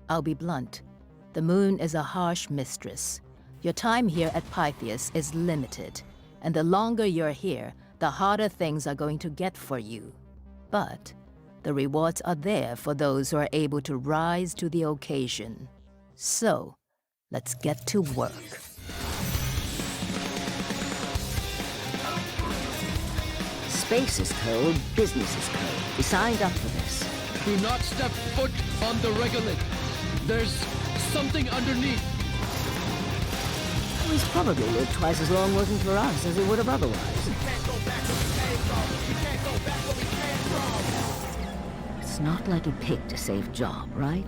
I'll be blunt. The moon is a harsh mistress. Your time here at Pythias is limited, and the longer you're here, the harder things are going to get for you. But the rewards are there for those who are able to rise to the occasion. So, let's get to work. Space is cold, business is cold. We signed up for this. Do not step foot on the regolith. There's something underneath. He's probably lived twice as long working for us as he would have otherwise. It's not like he picked a safe job, right?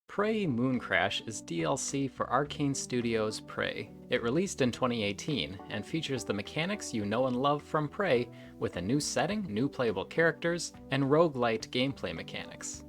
Prey Mooncrash is DLC for Arcane Studios' Prey. It released in 2018 and features the mechanics you know and love from Prey with a new setting, new playable characters, and roguelite gameplay mechanics.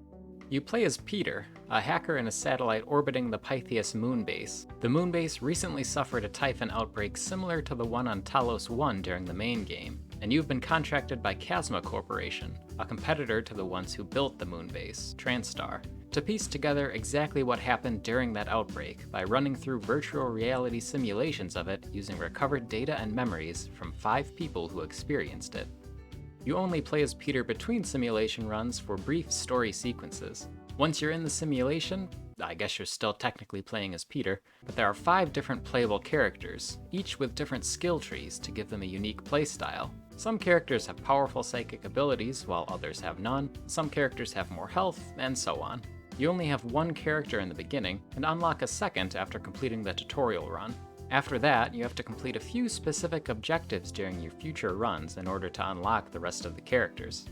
You play as Peter, a hacker in a satellite orbiting the Pythias moon base. The moon base recently suffered a typhon outbreak similar to the one on Talos 1 during the main game, and you've been contracted by Chasma Corporation, a competitor to the ones who built the moon base, Transtar, to piece together exactly what happened during that outbreak by running through virtual reality simulations of it using recovered data and memories from 5 people who experienced it. You only play as Peter between simulation runs for brief story sequences. Once you're in the simulation, I guess you're still technically playing as Peter, but there are 5 different playable characters, each with different skill trees to give them a unique playstyle. Some characters have powerful psychic abilities, while others have none. Some characters have more health, and so on. You only have one character in the beginning, and unlock a second after completing the tutorial run. After that, you have to complete a few specific objectives during your future runs in order to unlock the rest of the characters.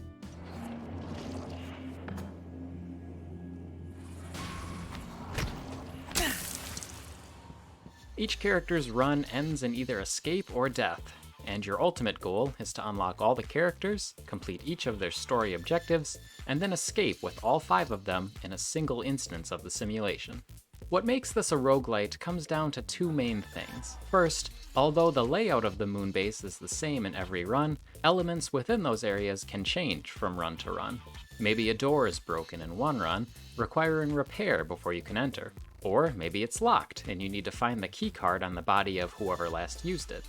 Each character's run ends in either escape or death, and your ultimate goal is to unlock all the characters, complete each of their story objectives, and then escape with all 5 of them in a single instance of the simulation. What makes this a roguelite comes down to 2 main things. First, although the layout of the moon base is the same in every run, elements within those areas can change from run to run. Maybe a door is broken in one run, requiring repair before you can enter. Or maybe it's locked and you need to find the keycard on the body of whoever last used it.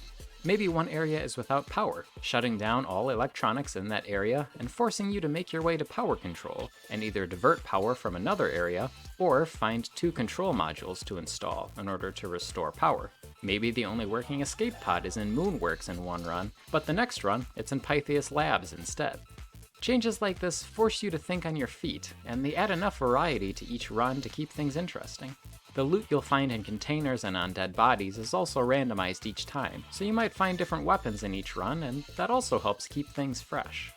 Maybe one area is without power, shutting down all electronics in that area and forcing you to make your way to power control and either divert power from another area or find 2 control modules to install in order to restore power. Maybe the only working escape pod is in Moonworks in one run, but the next run it's in Pythias Labs instead. Changes like this force you to think on your feet, and they add enough variety to each run to keep things interesting. The loot you'll find in containers and on dead bodies is also randomized each time, so you might find different weapons in each run, and that also helps keep things fresh.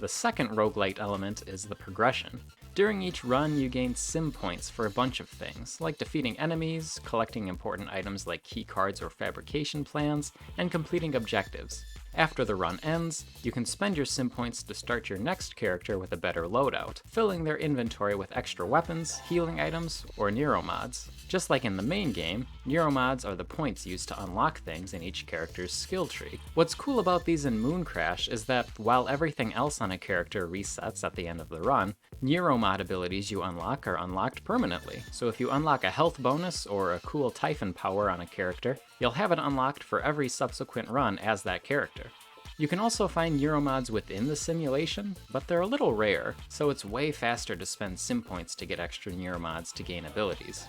The second roguelite element is the progression. During each run, you gain sim points for a bunch of things, like defeating enemies, collecting important items like keycards or fabrication plans, and completing objectives. After the run ends, you can spend your sim points to start your next character with a better loadout, filling their inventory with extra weapons, healing items, or neuromods. Just like in the main game, neuromods are the points used to unlock things in each character's skill tree. What's cool about these in Mooncrash is that while everything else on a character resets at the end of the run, neuromod abilities you unlock are unlocked permanently. So if you unlock a health bonus or a cool typhon power on a character, you'll have it unlocked for every subsequent run as that character. You can also find neuromods within the simulation, but they're a little rare, so it's way faster to spend sim points to get extra neuromods to gain abilities.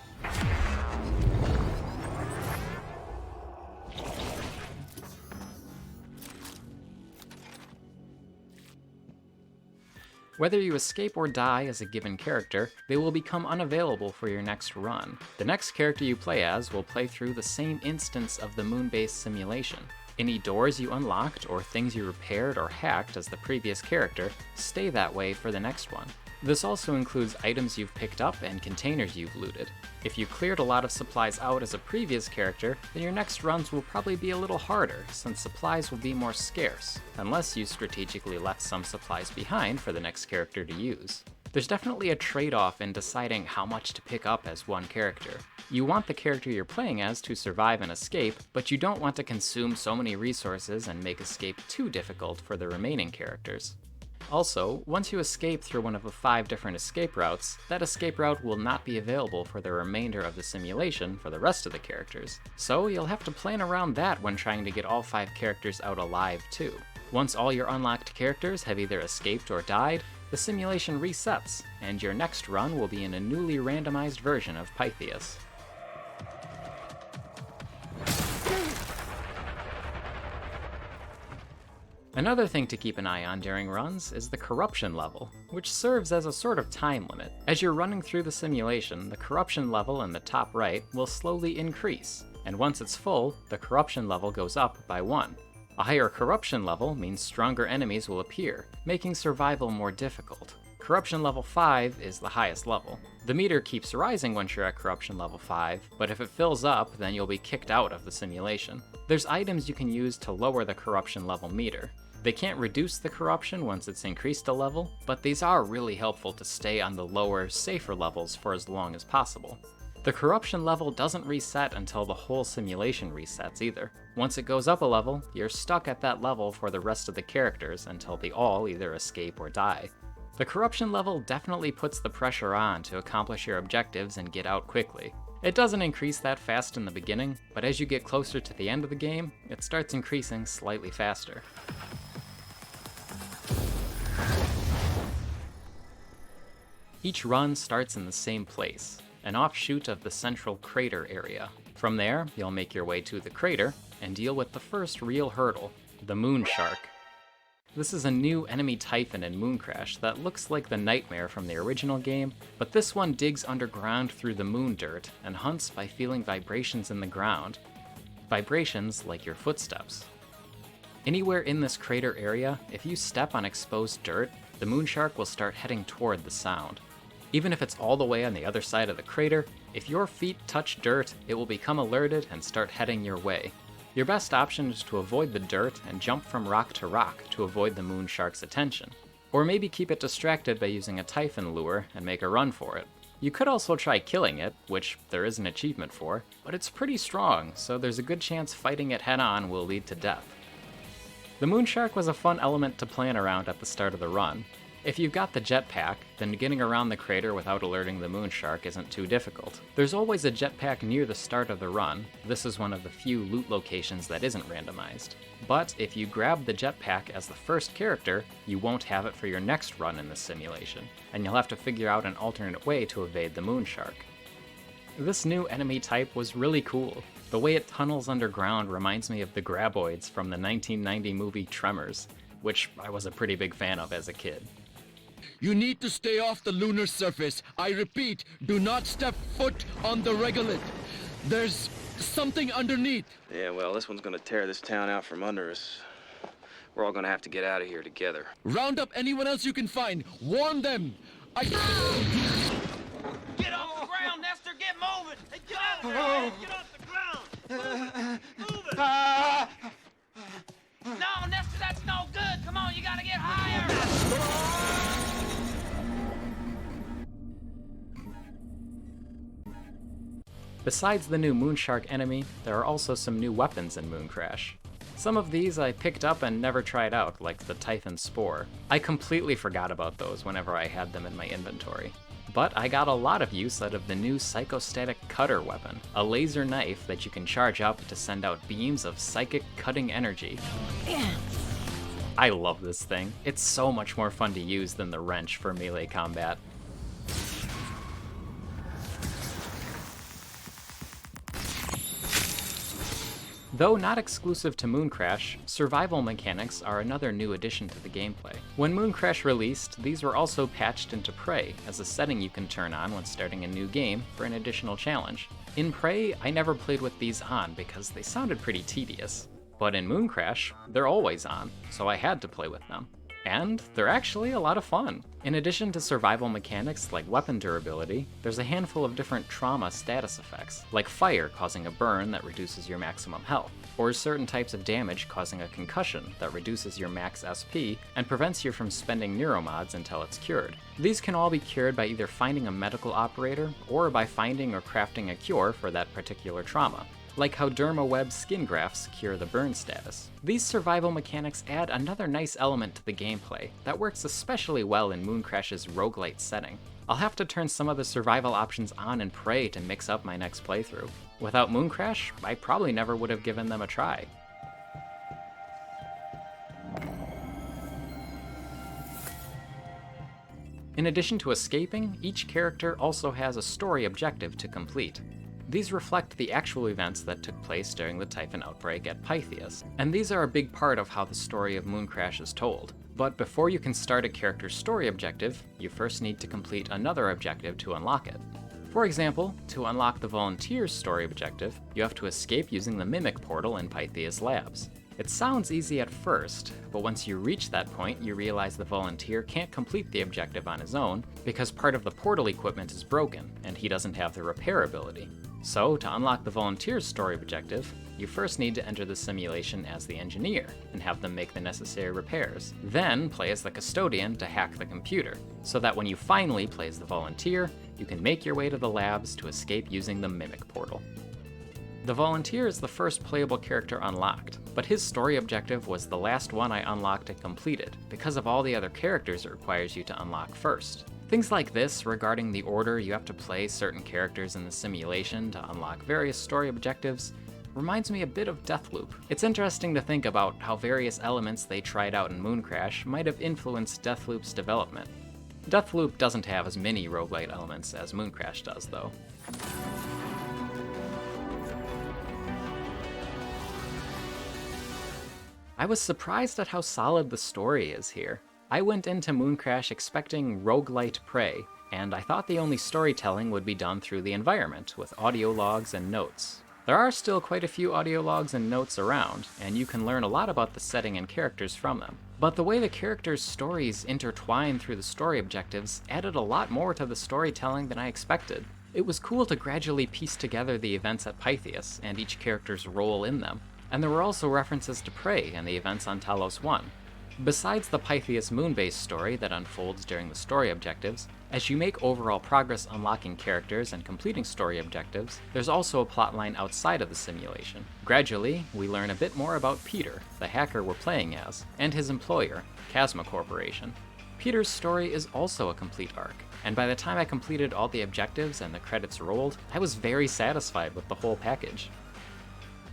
Whether you escape or die as a given character, they will become unavailable for your next run. The next character you play as will play through the same instance of the moon-based simulation. Any doors you unlocked or things you repaired or hacked as the previous character stay that way for the next one. This also includes items you've picked up and containers you've looted. If you cleared a lot of supplies out as a previous character, then your next runs will probably be a little harder, since supplies will be more scarce, unless you strategically left some supplies behind for the next character to use. There's definitely a trade-off in deciding how much to pick up as one character. You want the character you're playing as to survive and escape, but you don't want to consume so many resources and make escape too difficult for the remaining characters. Also, once you escape through one of the 5 different escape routes, that escape route will not be available for the remainder of the simulation for the rest of the characters, so you'll have to plan around that when trying to get all 5 characters out alive too. Once all your unlocked characters have either escaped or died, the simulation resets, and your next run will be in a newly randomized version of Pythias. Another thing to keep an eye on during runs is the corruption level, which serves as a sort of time limit. As you're running through the simulation, the corruption level in the top right will slowly increase, and once it's full, the corruption level goes up by 1. A higher corruption level means stronger enemies will appear, making survival more difficult. Corruption level 5 is the highest level. The meter keeps rising once you're at corruption level 5, but if it fills up, then you'll be kicked out of the simulation. There's items you can use to lower the corruption level meter. They can't reduce the corruption once it's increased a level, but these are really helpful to stay on the lower, safer levels for as long as possible. The corruption level doesn't reset until the whole simulation resets either. Once it goes up a level, you're stuck at that level for the rest of the characters until they all either escape or die. The corruption level definitely puts the pressure on to accomplish your objectives and get out quickly. It doesn't increase that fast in the beginning, but as you get closer to the end of the game, it starts increasing slightly faster. Each run starts in the same place, an offshoot of the central crater area. From there, you'll make your way to the crater and deal with the first real hurdle, the moon shark. This is a new enemy typhon in Mooncrash that looks like the nightmare from the original game, but this one digs underground through the moon dirt and hunts by feeling vibrations in the ground. Vibrations like your footsteps. Anywhere in this crater area, if you step on exposed dirt, the moon shark will start heading toward the sound. Even if it's all the way on the other side of the crater, if your feet touch dirt, it will become alerted and start heading your way. Your best option is to avoid the dirt and jump from rock to rock to avoid the moon shark's attention. Or maybe keep it distracted by using a typhon lure and make a run for it. You could also try killing it, which there is an achievement for, but it's pretty strong, so there's a good chance fighting it head-on will lead to death. The moon shark was a fun element to plan around at the start of the run. If you've got the jetpack, then getting around the crater without alerting the moon shark isn't too difficult. There's always a jetpack near the start of the run. This is one of the few loot locations that isn't randomized. But if you grab the jetpack as the first character, you won't have it for your next run in this simulation, and you'll have to figure out an alternate way to evade the moon shark. This new enemy type was really cool. The way it tunnels underground reminds me of the graboids from the 1990 movie Tremors, which I was a pretty big fan of as a kid. You need to stay off the lunar surface. I repeat, do not step foot on the regolith. There's something underneath. Yeah, well, this one's gonna tear this town out from under us. We're all gonna have to get out of here together. Round up anyone else you can find. Warn them. Get off the ground, Nestor! Get moving! Hey, get out of there! Get off the ground! Move it! No, Nestor, that's no good! Come on, you gotta get higher! Besides the new Moonshark enemy, there are also some new weapons in Mooncrash. Some of these I picked up and never tried out, like the Typhon Spore. I completely forgot about those whenever I had them in my inventory. But I got a lot of use out of the new Psychostatic Cutter weapon, a laser knife that you can charge up to send out beams of psychic cutting energy. I love this thing. It's so much more fun to use than the wrench for melee combat. Though not exclusive to Mooncrash, survival mechanics are another new addition to the gameplay. When Mooncrash released, these were also patched into Prey as a setting you can turn on when starting a new game for an additional challenge. In Prey, I never played with these on because they sounded pretty tedious. But in Mooncrash, they're always on, so I had to play with them. And they're actually a lot of fun. In addition to survival mechanics like weapon durability, there's a handful of different trauma status effects, like fire causing a burn that reduces your maximum health, or certain types of damage causing a concussion that reduces your max SP and prevents you from spending neuromods until it's cured. These can all be cured by either finding a medical operator or by finding or crafting a cure for that particular trauma. like how Derma Web skin grafts cure the burn status. These survival mechanics add another nice element to the gameplay that works especially well in Mooncrash's roguelite setting. I'll have to turn some of the survival options on in Prey to mix up my next playthrough. Without Mooncrash, I probably never would have given them a try. In addition to escaping, each character also has a story objective to complete. These reflect the actual events that took place during the Typhon outbreak at Pythias, and these are a big part of how the story of Mooncrash is told. But before you can start a character's story objective, you first need to complete another objective to unlock it. For example, to unlock the Volunteer's story objective, you have to escape using the Mimic portal in Pythias Labs. It sounds easy at first, but once you reach that point, you realize the Volunteer can't complete the objective on his own because part of the portal equipment is broken, and he doesn't have the repair ability. So, to unlock the Volunteer's story objective, you first need to enter the simulation as the engineer and have them make the necessary repairs. Then play as the custodian to hack the computer, so that when you finally play as the Volunteer, you can make your way to the labs to escape using the Mimic portal. The Volunteer is the first playable character unlocked, but his story objective was the last one I unlocked and completed, because of all the other characters it requires you to unlock first. Things like this, regarding the order you have to play certain characters in the simulation to unlock various story objectives, reminds me a bit of Deathloop. It's interesting to think about how various elements they tried out in Mooncrash might have influenced Deathloop's development. Deathloop doesn't have as many roguelite elements as Mooncrash does, though. I was surprised at how solid the story is here. I went into Mooncrash expecting roguelite Prey, and I thought the only storytelling would be done through the environment, with audio logs and notes. There are still quite a few audio logs and notes around, and you can learn a lot about the setting and characters from them. But the way the characters' stories intertwine through the story objectives added a lot more to the storytelling than I expected. It was cool to gradually piece together the events at Pythias and each character's role in them. And there were also references to Prey and the events on Talos 1. Besides the Pythias moon-based story that unfolds during the story objectives, as you make overall progress unlocking characters and completing story objectives, there's also a plotline outside of the simulation. Gradually, we learn a bit more about Peter, the hacker we're playing as, and his employer, Chasma Corporation. Peter's story is also a complete arc, and by the time I completed all the objectives and the credits rolled, I was very satisfied with the whole package.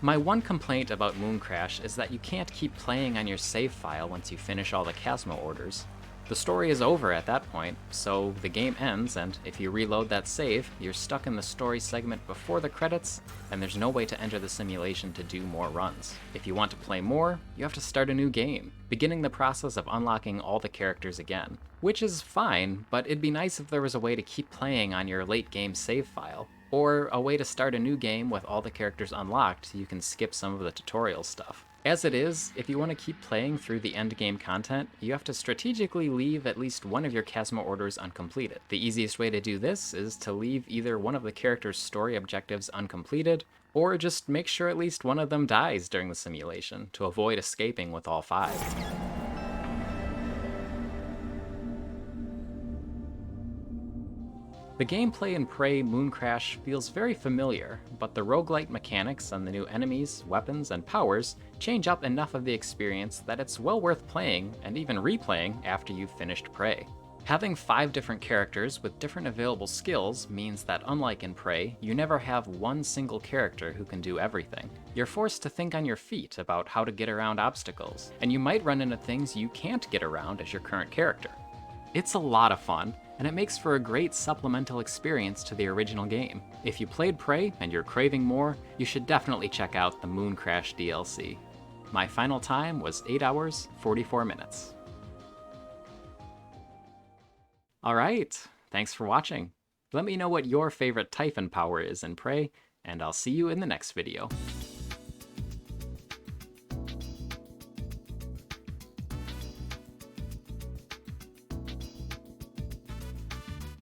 My one complaint about Mooncrash is that you can't keep playing on your save file once you finish all the Chasma orders. The story is over at that point, so the game ends, and if you reload that save, you're stuck in the story segment before the credits, and there's no way to enter the simulation to do more runs. If you want to play more, you have to start a new game, beginning the process of unlocking all the characters again. Which is fine, but it'd be nice if there was a way to keep playing on your late game save file. Or a way to start a new game with all the characters unlocked so you can skip some of the tutorial stuff. As it is, if you want to keep playing through the endgame content, you have to strategically leave at least one of your Chasma orders uncompleted. The easiest way to do this is to leave either one of the character's story objectives uncompleted, or just make sure at least one of them dies during the simulation to avoid escaping with all 5. The gameplay in Prey Mooncrash feels very familiar, but the roguelite mechanics and the new enemies, weapons, and powers change up enough of the experience that it's well worth playing and even replaying after you've finished Prey. Having 5 different characters with different available skills means that unlike in Prey, you never have one single character who can do everything. You're forced to think on your feet about how to get around obstacles, and you might run into things you can't get around as your current character. It's a lot of fun, and it makes for a great supplemental experience to the original game. If you played Prey and you're craving more, you should definitely check out the Mooncrash DLC. My final time was 8 hours, 44 minutes. Alright, thanks for watching. Let me know what your favorite Typhon power is in Prey, and I'll see you in the next video.